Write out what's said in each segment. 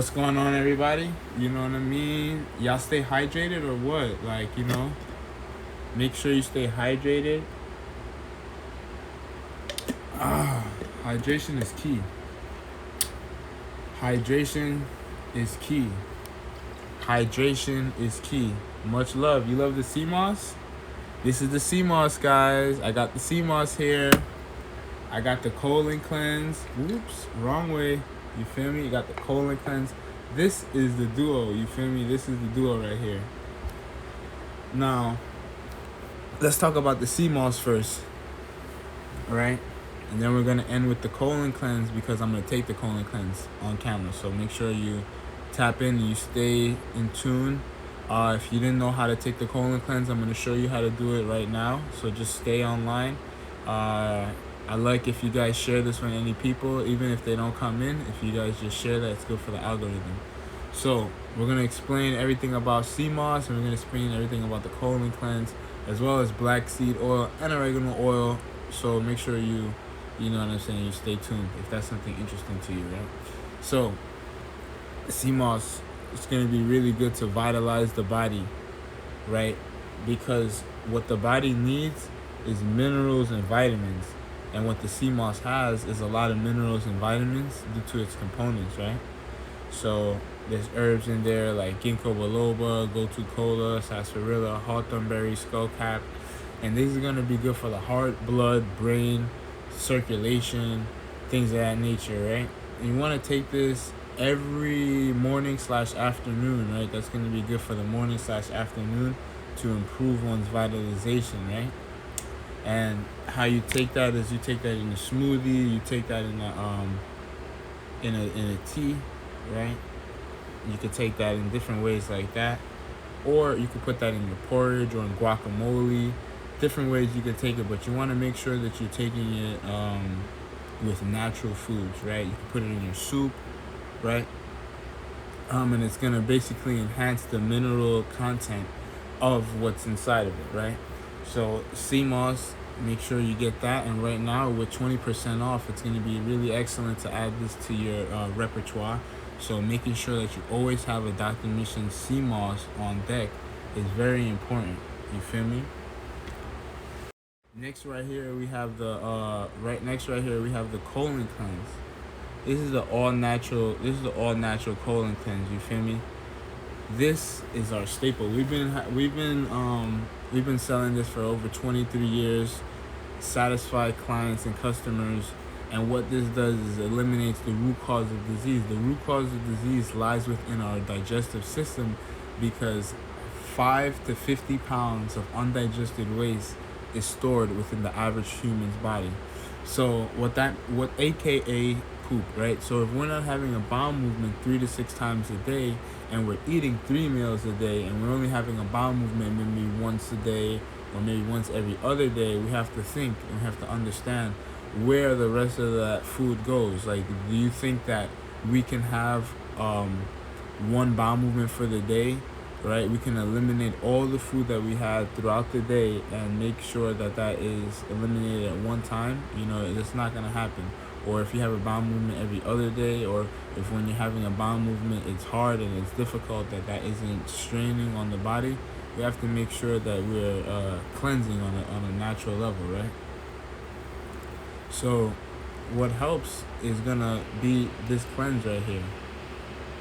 What's going on, everybody? You know what I mean? Y'all stay hydrated or what? Make sure you stay hydrated. Hydration is key. Hydration is key. Hydration is key. Much love. You love the sea moss? This is the sea moss, guys. I got the sea moss here. I got the colon cleanse. Oops, wrong way. You feel me? You got the colon cleanse. This is the duo. You feel me? This is the duo right here. Now, let's talk about the sea moss first. Alright? And then we're going to end with the colon cleanse because I'm going to take the colon cleanse on camera. So make sure you tap in and you stay in tune. If you didn't know how to take the colon cleanse, I'm going to show you how to do it right now. So just stay online. I like if you guys share this with any people, even if they don't come in. If you guys just share that, it's good for the algorithm. So we're going to explain everything about sea moss, and we're going to explain everything about the colon cleanse, as well as black seed oil and oregano oil. So make sure you know what I'm saying, you stay tuned if that's something interesting to you, right? So sea moss is going to be really good to vitalize the body, right? Because what the body needs is minerals and vitamins. And what the sea moss has is a lot of minerals and vitamins due to its components, right? So there's herbs in there like ginkgo biloba, gotu kola, sarsaparilla, hawthornberry, skullcap. And these are going to be good for the heart, blood, brain, circulation, things of that nature, right? And you want to take this every morning/afternoon, right? That's going to be good for the morning/afternoon to improve one's vitalization, right? And how you take that is you take that in a smoothie, you take that in a tea, right? You could take that in different ways like that, or you could put that in your porridge or in guacamole. Different ways you could take it, but you want to make sure that you're taking it with natural foods, right? You can put it in your soup, right? And it's gonna basically enhance the mineral content of what's inside of it, right? So sea moss, make sure you get that. And right now with 20% off, it's going to be really excellent to add this to your repertoire. So making sure that you always have a DrMissions sea moss on deck is very important. You feel me? Next right here we have the colon cleanse. This is the all natural colon cleanse. You feel me? This is our staple. We've been selling this for over 23 years, satisfy clients and customers. And what this does is eliminates the root cause of disease. The root cause of disease lies within our digestive system, because 5 to 50 pounds of undigested waste is stored within the average human's body. So what AKA poop, right? So if we're not having a bowel movement 3 to 6 times a day, and we're eating 3 meals a day, and we're only having a bowel movement maybe once a day or maybe once every other day, we have to think and we have to understand where the rest of that food goes. Like, do you think that we can have one bowel movement for the day, right? We can eliminate all the food that we had throughout the day and make sure that that is eliminated at one time? You know, it's not going to happen. Or if you have a bowel movement every other day, or if when you're having a bowel movement it's hard and it's difficult, that isn't straining on the body, we have to make sure that we're cleansing on a natural level, right? So what helps is gonna be this cleanse right here,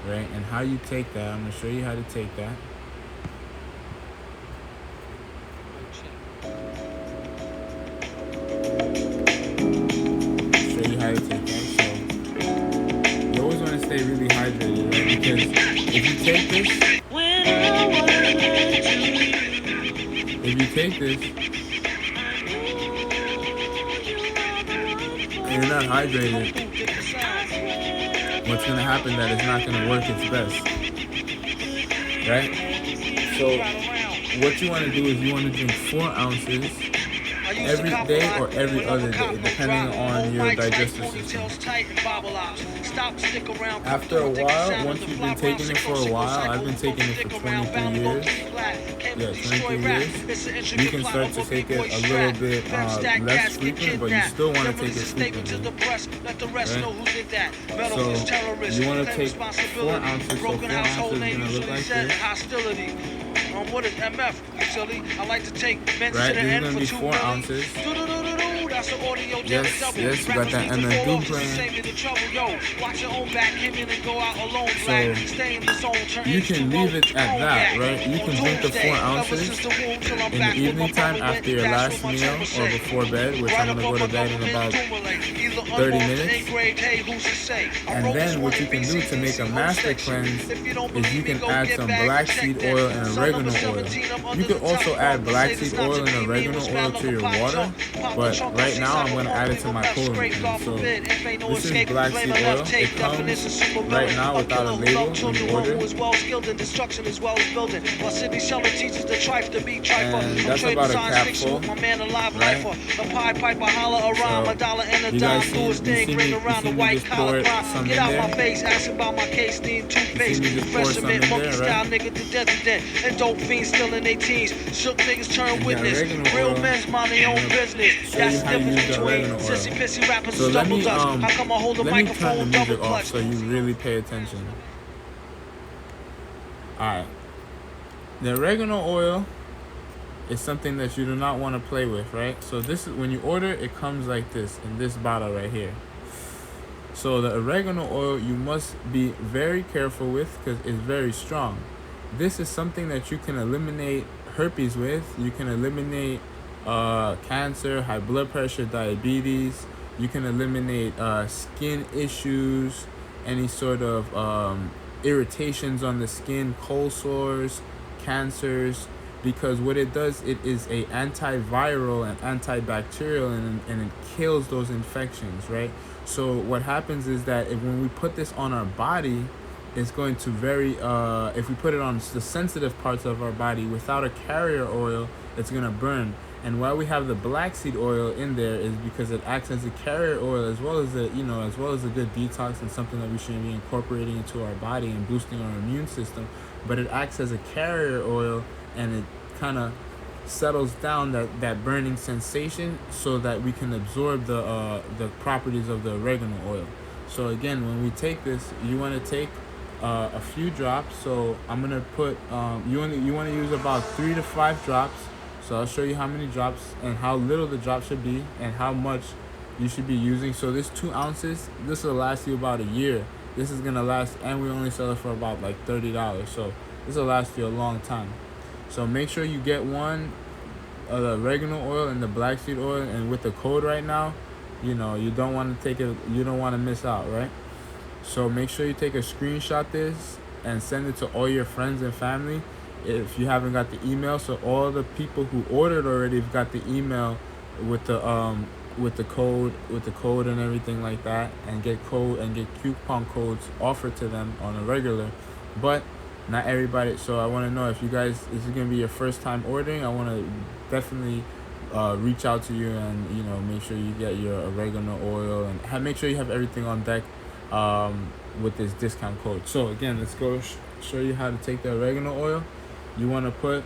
right? And how you take that, I'm gonna show you how to take that. How to take that. So you always want to stay really hydrated, right? Because if you take this and you're not hydrated, what's gonna happen that it's not gonna work its best, right? So what you want to do is you want to drink 4 ounces every day or every other day, depending on your digestive system. After a while, once you've been taking it for a while, I've been taking it for 23 years. Yeah, 23 years. You can start to take it a little bit less frequent, but you still want to take it frequently. Right? So you want to take 4 ounces. So 4 ounces is going to look like this. What is MF? Actually, I like to take men Right, to the end this for is 2 going to be 4 ounces. That's an audio Yes, yes, you got that MF Doom playing. So you can leave it at that, right? You can drink the 4 ounces in the evening time after your last meal or before bed, which I'm going to go to bed in about 30 minutes. And then what you can do to make a master cleanse is you can add some black seed oil and oregano oil. You could also add black seed oil and oregano oil to your water, but right now I'm going to add it to my colon cleanse. So this is black seed oil. It comes right now without a label when you order. And that's about a capful, right? So you guys see me just pour some in there. You see me just pour some in there, right? And dope fiends still in their teens. Shook niggas turn witness. Real men's mind their own business. That's the difference between sissy pissy rappers and double dutch. How come I hold a microphone double clutch? So you really pay attention. Alright. The oregano oil is something that you do not want to play with, right? So this is when you order, it comes like this in this bottle right here. So the oregano oil you must be very careful with because it's very strong. This is something that you can eliminate herpes with. You can eliminate cancer, high blood pressure, diabetes. You can eliminate skin issues, any sort of irritations on the skin, cold sores, cancers, because what it does, it is a antiviral and antibacterial, and it kills those infections, right? So what happens is that when we put this on our body, it's going to if we put it on the sensitive parts of our body without a carrier oil, it's going to burn. And why we have the black seed oil in there is because it acts as a carrier oil as well as a good detox and something that we should be incorporating into our body and boosting our immune system. But it acts as a carrier oil, and it kind of settles down that burning sensation so that we can absorb the properties of the oregano oil. So again, when we take this, you want to take a few drops. So I'm gonna put you want to use about 3 to 5 drops. So I'll show you how many drops and how little the drop should be and how much you should be using. So this 2 ounces, this will last you about a year. This is gonna last, and we only sell it for about like $30. So this will last you a long time. So make sure you get one of the oregano oil and the black seed oil, and with the code right now, you don't want to take it, you don't want to miss out, right? So make sure you take a screenshot this and send it to all your friends and family if you haven't got the email. So all the people who ordered already have got the email with the code and everything like that, and get coupon codes offered to them on a regular. But not everybody. So I want to know if you guys, this is gonna be your first time ordering. I want to definitely reach out to you and make sure you get your oregano oil and make sure you have everything on deck with this discount code. So again, let's go show you how to take the oregano oil. You want to put,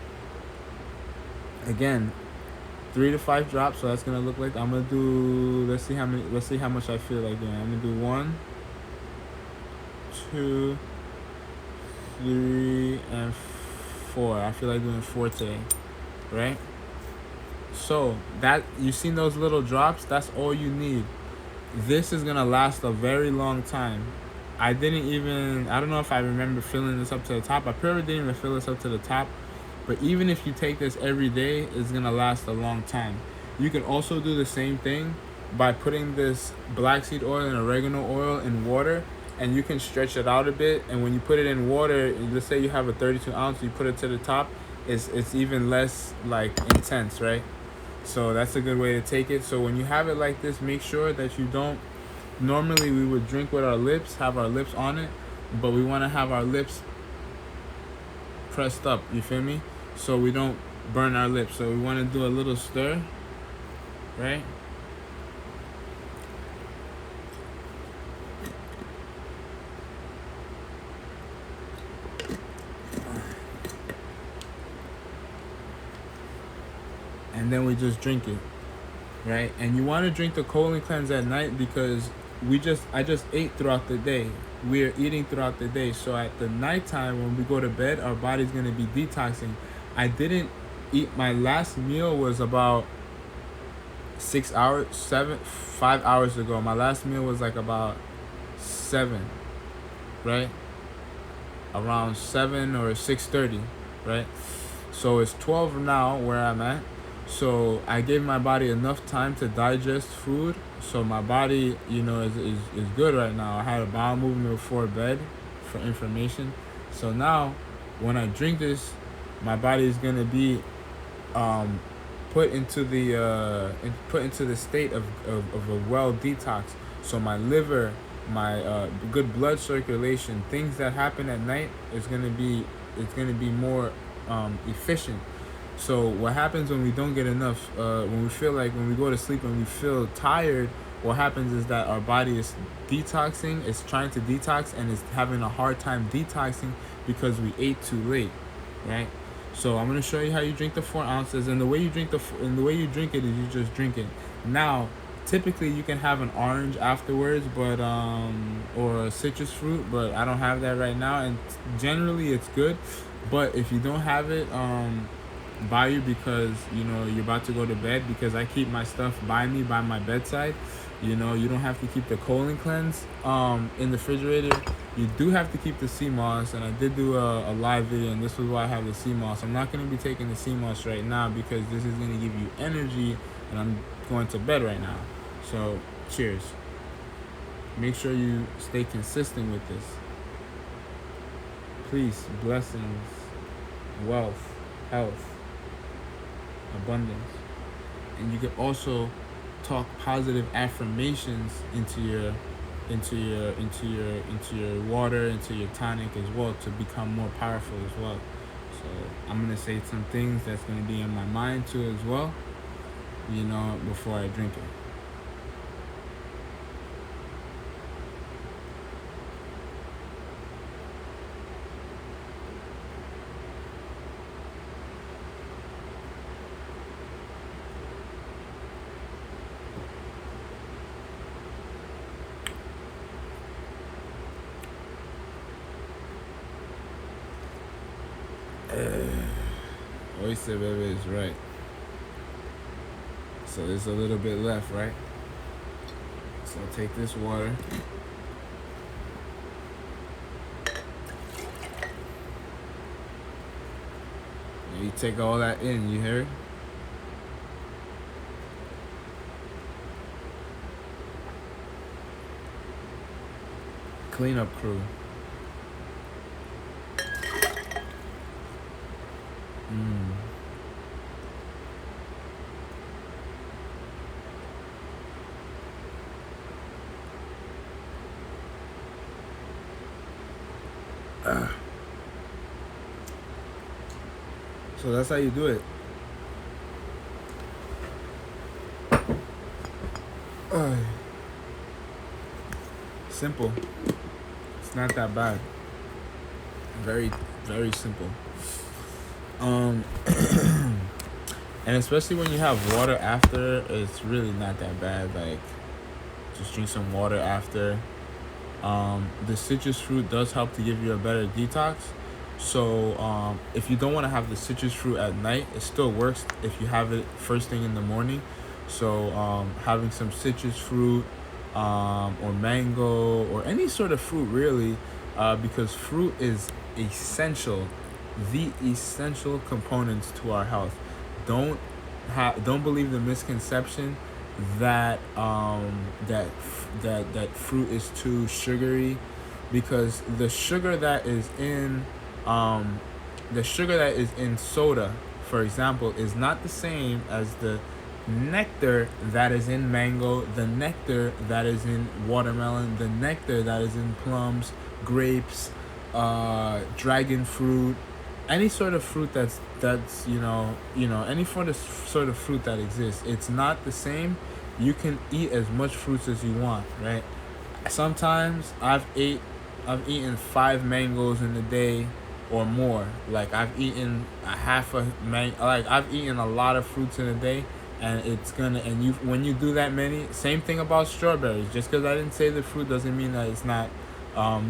again, 3 to 5 drops. So that's gonna look like, I'm gonna do, let's see how much I feel like doing. I'm gonna do 1, 2, 3, and 4. I feel like doing 4 today, right? So that, you seen those little drops? That's all you need. This is gonna last a very long time. I don't know if I remember filling this up to the top. I probably didn't even fill this up to the top. But even if you take this every day, it's gonna last a long time. You can also do the same thing by putting this black seed oil and oregano oil in water, and you can stretch it out a bit. And when you put it in water, let's say you have a 32 ounce, you put it to the top, it's even less like intense, right? So that's a good way to take it. So when you have it like this, make sure that you don't, normally we would drink with our lips, have our lips on it, but we want to have our lips pressed up, you feel me? So we don't burn our lips. So we want to do a little stir, right? And then we just drink it, right? And you want to drink the colon cleanse at night because I just ate throughout the day. We're eating throughout the day, so at the nighttime when we go to bed, our body's gonna be detoxing. I didn't eat. My last meal was about 5 hours ago. My last meal was like about 7, right? Around 7 or 6:30, right? So it's 12 now where I'm at. So I gave my body enough time to digest food. So my body, is good right now. I had a bowel movement before bed for information. So now when I drink this, my body is gonna be um, put into the state of a well detox. So my liver, my good blood circulation, things that happen at night is gonna be more efficient. So what happens when we don't get enough? When we go to sleep and we feel tired, what happens is that our body is detoxing. It's trying to detox and it's having a hard time detoxing because we ate too late, right? So I'm gonna show you how you drink the 4 ounces, and the way you drink it is you just drink it. Now, typically you can have an orange afterwards, but or a citrus fruit, but I don't have that right now, and generally it's good. But if you don't have it, by you because you're about to go to bed, because I keep my stuff by me by my bedside. You don't have to keep the colon cleanse in the refrigerator. You do have to keep the sea moss, and I did do a live video, and this was why I have the sea moss. I'm not going to be taking the sea moss right now because this is going to give you energy, and I'm going to bed right now. So cheers. Make sure you stay consistent with this. Peace, blessings, wealth, health, abundance. And you can also talk positive affirmations into your water, into your tonic as well, to become more powerful as well. So I'm gonna say some things that's gonna be in my mind too as well, before I drink it. Oyster baby is right. So there's a little bit left, right? So I'll take this water. And you take all that in, you hear? Cleanup crew. So that's how you do it. Simple. It's not that bad. Very, very simple. And especially when you have water after, it's really not that bad. Like, just drink some water after. The citrus fruit does help to give you a better detox. So if you don't want to have the citrus fruit at night, it still works if you have it first thing in the morning. So having some citrus fruit or mango or any sort of fruit really, because fruit is essential, the essential components to our health. Don't believe the misconception that that fruit is too sugary, because the sugar that is in soda, for example, is not the same as the nectar that is in mango, the nectar that is in watermelon, the nectar that is in plums, grapes, dragon fruit, any sort of fruit that's any sort of fruit that exists. It's not the same. You can eat as much fruits as you want, right? Sometimes I've eaten 5 mangoes in a day or more. Like I've eaten a half a man. Like I've eaten a lot of fruits in a day, and you when you do that many. Same thing about strawberries. Just because I didn't say the fruit doesn't mean that it's not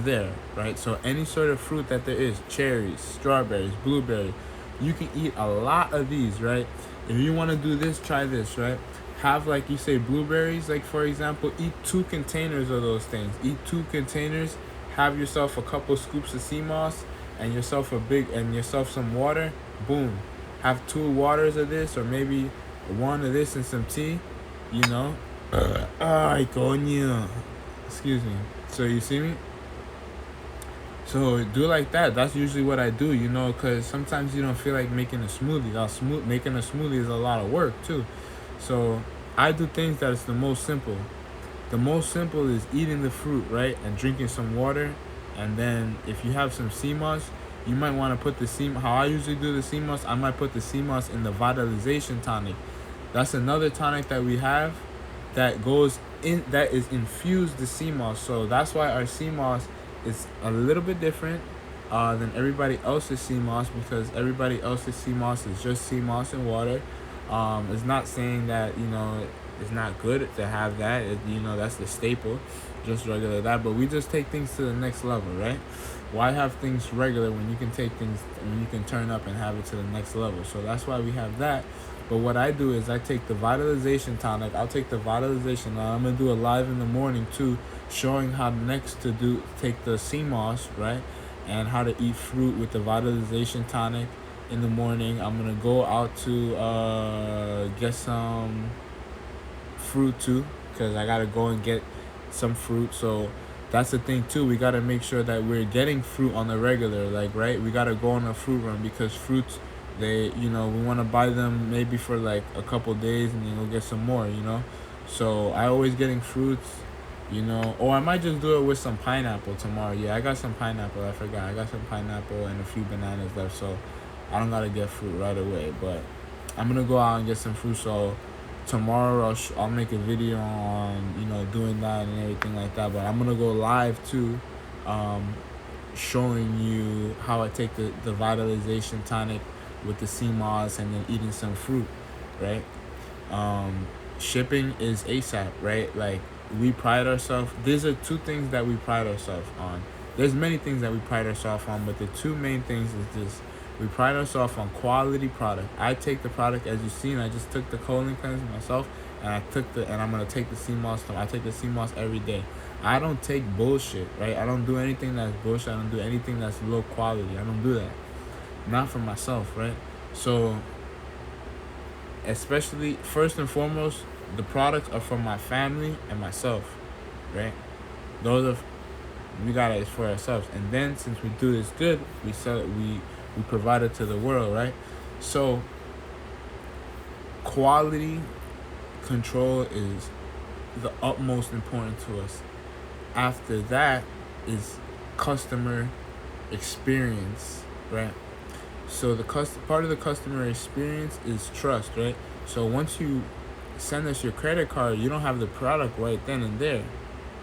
there, right? So any sort of fruit that there is, cherries, strawberries, blueberry, you can eat a lot of these, right? If you want to do this, try this, right? Have, like you say, blueberries, like for example, eat 2 containers of those things. Eat 2 containers, have yourself a couple scoops of sea moss and yourself some water. Boom. Have 2 waters of this, or maybe one of this and some tea, you know. Ay, coño. Excuse me. So you see me? So do like that. That's usually what I do, because sometimes you don't feel like making a smoothie. Making a smoothie is a lot of work too. So I do things that is the most simple. The most simple is eating the fruit, right, and drinking some water, and then if you have some sea moss, you might want to put the sea. How I usually do the sea moss, I might put the sea moss in the vitalization tonic. That's another tonic that we have that is infused the sea moss. So that's why our sea moss is a little bit different than everybody else's sea moss, because everybody else's sea moss is just sea moss and water. It's not saying that it's not good to have that. That's the staple, just regular that. But we just take things to the next level, right? Why have things regular when you can turn up and have it to the next level? So that's why we have that. But what I do is I take the vitalization tonic. I'll take the vitalization. Now I'm gonna do a live in the morning too, showing how next to take the sea moss, right, and how to eat fruit with the vitalization tonic in the morning. I'm gonna go out to get some fruit too, because I gotta go and get some fruit. So that's the thing too. We gotta make sure that we're getting fruit on the regular, like, right? We gotta go on a fruit run, because fruits, we want to buy them maybe for like a couple days and then go get some more, So I always getting fruits, or I might just do it with some pineapple tomorrow. Yeah, I got some pineapple. I forgot. I got some pineapple and a few bananas left, so I don't gotta get fruit right away. But I'm gonna go out and get some fruit. So tomorrow I'll make a video on doing that and everything like that. But I'm gonna go live too, showing you how I take the vitalization tonic with the sea moss and then eating some fruit, right? Shipping is ASAP, right? Like, we pride ourselves. These are 2 things that we pride ourselves on. There's many things that we pride ourselves on, but the 2 main things is this: we pride ourselves on quality product. I take the product, as you've seen. I just took the colon cleanse myself, and I'm gonna take the sea moss. I take the sea moss every day. I don't take bullshit, right? I don't do anything that's bullshit. I don't do anything that's low quality. I don't do that. Not for myself, right? So, especially, first and foremost, the products are for my family and myself, right? We got it for ourselves, and then since we do this good, we sell it. We provide it to the world, right? So, quality control is the utmost important to us. After that is customer experience, right? So part of the customer experience is trust, right? So once you send us your credit card, you don't have the product right then and there,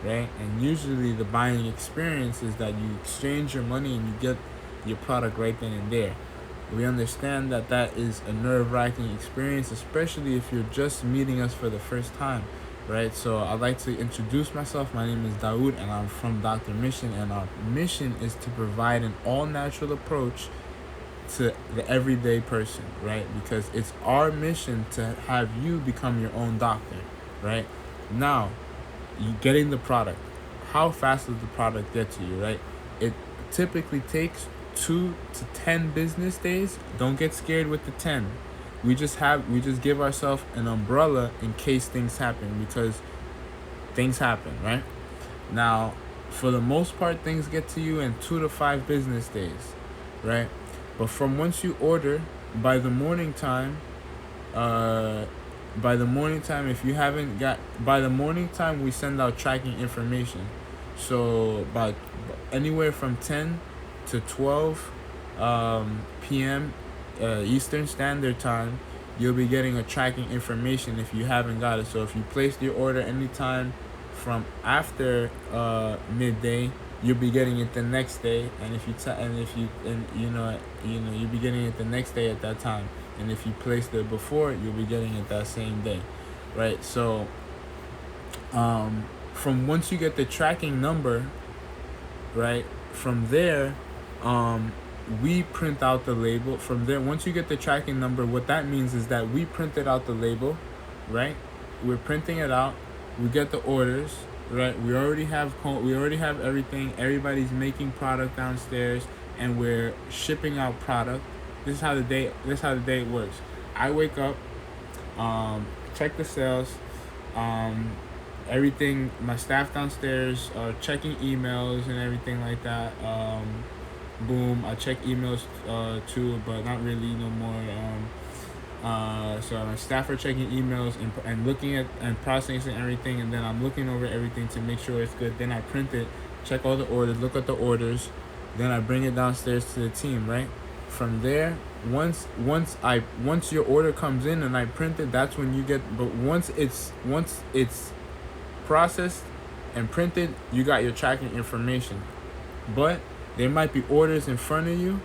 right? And usually the buying experience is that you exchange your money and you get your product right then and there. We understand that is a nerve-wracking experience, especially if you're just meeting us for the first time, right? So I'd like to introduce myself. My name is Daoud, and I'm from DrMissions, and our mission is to provide an all-natural approach to the everyday person, right? Because it's our mission to have you become your own doctor, right? Now, you getting the product. How fast does the product get to you, right? It typically takes 2 to 10 business days. Don't get scared with the 10. We just give ourselves an umbrella in case things happen, because things happen, right? Now, for the most part, things get to you in 2 to 5 business days, right? But from once you order, by the morning time, if you haven't got, by the morning time, we send out tracking information. So by anywhere from 10 to 12 p.m. Eastern Standard Time, you'll be getting a tracking information if you haven't got it. So if you placed your order anytime from after midday, you'll be getting it the next day. And if you'll be getting it the next day at that time. And if you placed it before, you'll be getting it that same day, right? So from once you get the tracking number, right, from there, we print out the label. From there, once you get the tracking number, what that means is that we printed out the label, right? We're printing it out. We get the orders, right? We already have everything. Everybody's making product downstairs, and we're shipping out product. This is how the day works. I wake up, check the sales, everything. My staff downstairs are checking emails and everything like that. Boom, I check emails too, but not really no more. So my staff are checking emails and looking at and processing everything, and then I'm looking over everything to make sure it's good. Then I print it, check all the orders, look at the orders, then I bring it downstairs to the team, right? From there, once your order comes in and I print it, that's when you get. But once it's processed and printed, you got your tracking information. But there might be orders in front of you,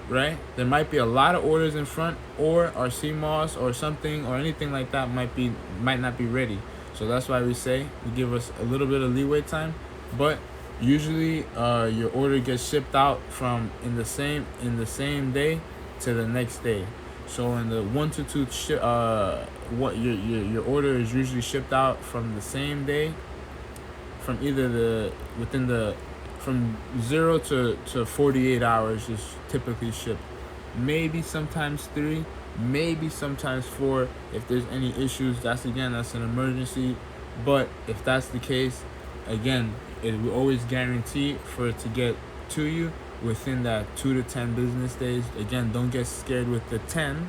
right? There might be a lot of orders in front, or our CMOS or something or anything like that might not be ready. So that's why we say we give us a little bit of leeway time. But usually your order gets shipped out from in the same day to the next day. So in the 1 to 2 what your order is usually shipped out from the same day, from either from 0 to 48 hours is typically shipped. Maybe sometimes 3, maybe sometimes 4 if there's any issues. That's an emergency. But if that's the case, again, it will always guarantee for it to get to you within that 2 to 10 business days. Again, don't get scared with the 10.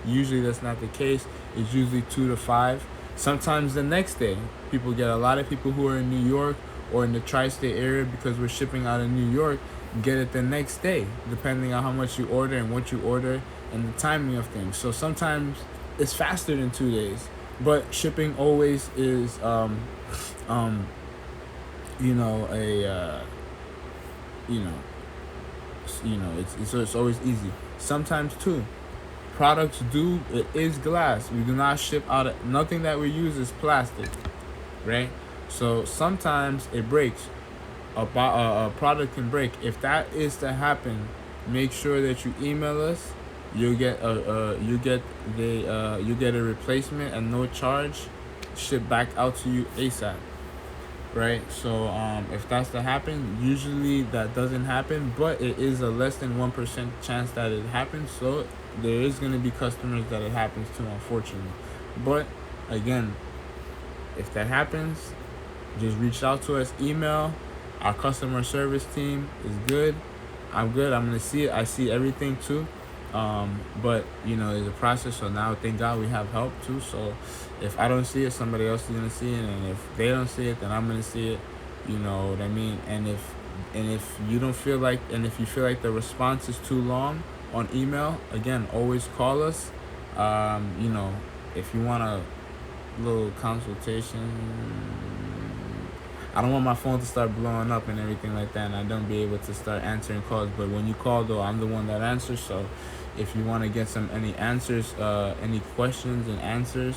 Usually that's not the case. It's usually 2 to 5. Sometimes the next day. A lot of people who are in New York or in the tri-state area, because we're shipping out of New York, get it the next day, depending on how much you order and what you order and the timing of things. So sometimes it's faster than 2 days, but shipping always is it's always easy. Sometimes too, it is glass. We do not ship out of, nothing that we use is plastic, right? So sometimes it breaks. A product can break. If that is to happen, make sure that you email us. You get a replacement at no charge, shipped back out to you ASAP. Right? So if that's to happen, usually that doesn't happen, but it is a less than 1% chance that it happens. So there is going to be customers that it happens to, unfortunately. But again, if that happens, just reach out to us. Email. Our customer service team is good. I'm good. I'm going to see it. I see everything too. But there's a process. So now, thank God, we have help too. So if I don't see it, somebody else is going to see it. And if they don't see it, then I'm going to see it. You know what I mean? And if you feel like the response is too long on email, again, always call us. If you want a little consultation, I don't want my phone to start blowing up and everything like that, and I don't be able to start answering calls. But when you call, though, I'm the one that answers. So if you want to get any answers, any questions and answers,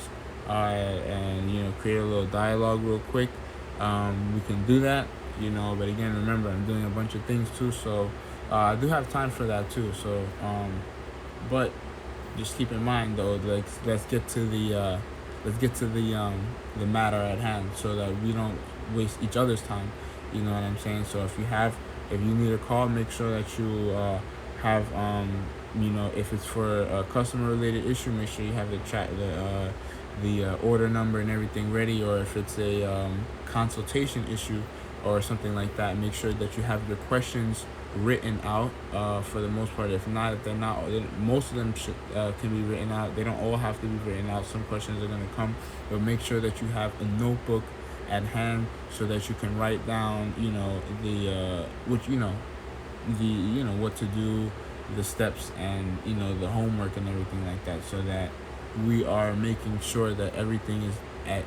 and create a little dialogue real quick, we can do that. But again, remember, I'm doing a bunch of things too, so I do have time for that too. So but just keep in mind, though, let's get to the matter at hand, so that we don't waste each other's time. You know what I'm saying? So if you need a call, make sure that you have if it's for a customer related issue, make sure you have the order number and everything ready. Or if it's a consultation issue or something like that, make sure that you have your questions written out for the most part. If not, if they're not, most of them can be written out. They don't all have to be written out. Some questions are going to come, but make sure that you have a notebook what to do, the steps, and the homework and everything like that, so that we are making sure that everything is at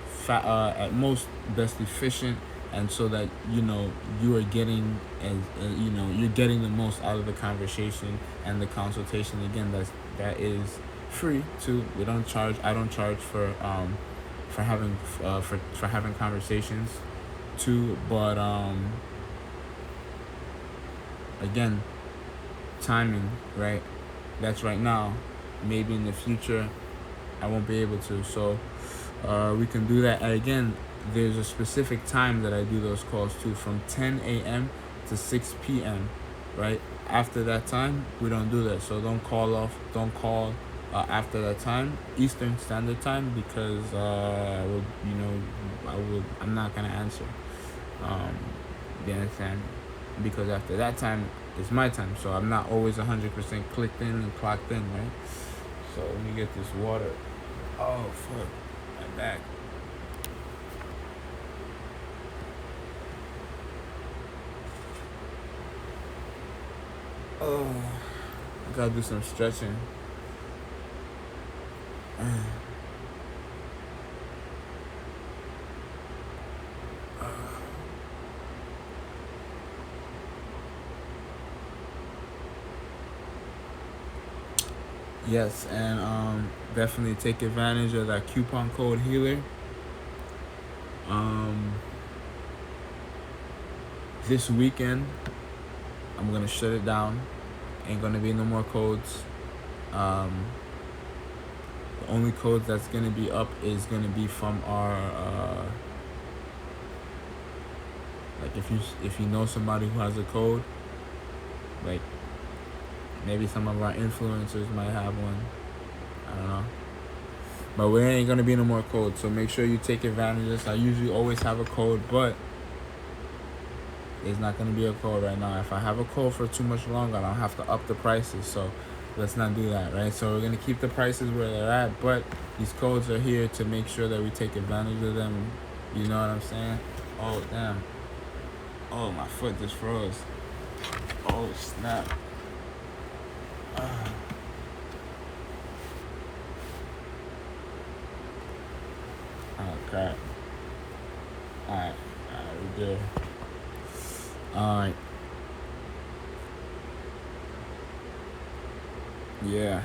most best efficient, and so that you are getting you're getting the most out of the conversation and the consultation. Again, that is free too. We don't charge. I don't charge for having for having conversations too, but again, timing, right? That's right now. Maybe in the future I won't be able to. So we can do that. And again, there's a specific time that I do those calls too, from 10 a.m. to 6 p.m. Right? After that time, we don't do that. So don't call after that time, Eastern Standard Time, because I'm not gonna answer. Um, you understand? Because after that time, it's my time. So I'm not always 100% clicked in and clocked in, right? So let me get this water. Oh fuck, my back. Oh, I gotta do some stretching. Yes, and definitely take advantage of that coupon code healer. This weekend, I'm gonna shut it down. Ain't gonna be no more codes. The only code that's gonna be up is gonna be from our like if you know somebody who has a code, like maybe some of our influencers might have one. I don't know. But we ain't gonna be no more codes, so make sure you take advantage of this. I usually always have a code, but there's not gonna be a code right now. If I have a code for too much longer, I'll have to up the prices. So let's not do that, right? So we're gonna keep the prices where they're at, but these codes are here to make sure that we take advantage of them. You know what I'm saying? Oh damn. Oh, my foot just froze. Oh snap. Oh crap. Alright, we good. Alright. Yeah.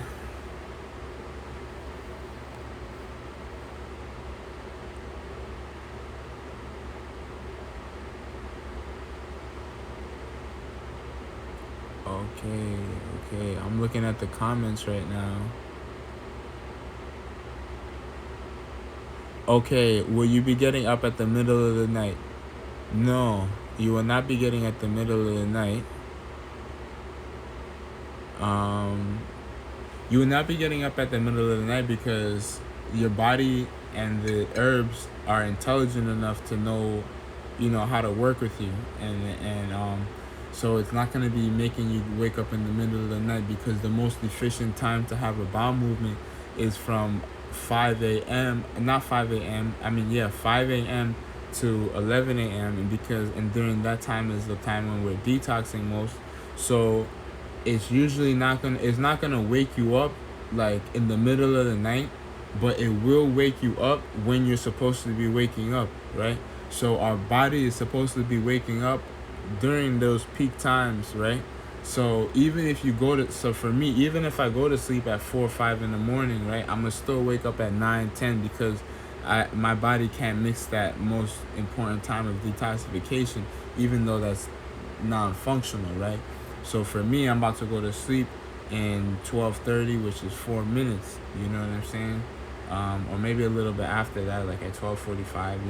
Okay. I'm looking at the comments right now. Okay, will you be getting up at the middle of the night? No, you will not be getting at the middle of the night. You will not be getting up at the middle of the night because your body and the herbs are intelligent enough to know, how to work with you, and so it's not going to be making you wake up in the middle of the night, because the most efficient time to have a bowel movement is from 5 a.m. Not 5 a.m. 5 a.m. to 11 a.m. and during that time is the time when we're detoxing most. So it's not gonna wake you up like in the middle of the night, but it will wake you up when you're supposed to be waking up, right? So our body is supposed to be waking up during those peak times, right? So for me, even if I go to sleep at 4 or 5 in the morning, right, I'm gonna still wake up at 9, 10, because my body can't mix that most important time of detoxification, even though that's non-functional, right? So for me, I'm about to go to sleep in 12:30, which is 4 minutes. You know what I'm saying? Or maybe a little bit after that, like at 12:45.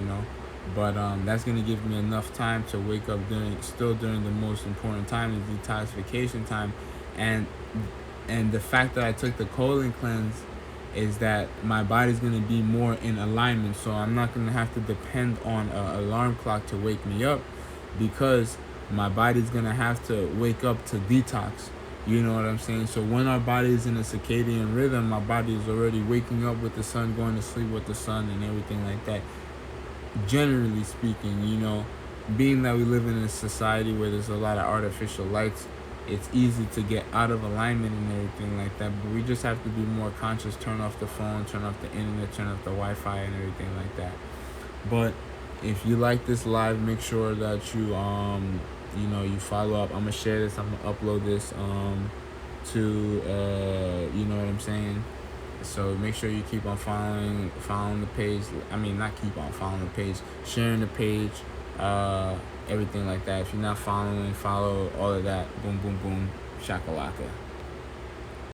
But that's gonna give me enough time to wake up during the most important time, the detoxification time, and the fact that I took the colon cleanse is that my body's gonna be more in alignment. So I'm not gonna have to depend on an alarm clock to wake me up, because my body's gonna have to wake up to detox. You know what I'm saying? So when our body is in a circadian rhythm, my body is already waking up with the sun, going to sleep with the sun, and everything like that. Generally speaking, being that we live in a society where there's a lot of artificial lights, it's easy to get out of alignment and everything like that. But we just have to be more conscious. Turn off the phone, turn off the internet, turn off the Wi-Fi and everything like that. But if you like this live, make sure that you you follow up. I'm gonna share this. I'm gonna upload this to you know what I'm saying. So make sure you keep on following the page. I mean, not keep on following the page, sharing the page, everything like that. If you're not following, follow, all of that. Boom, boom, boom, shakalaka.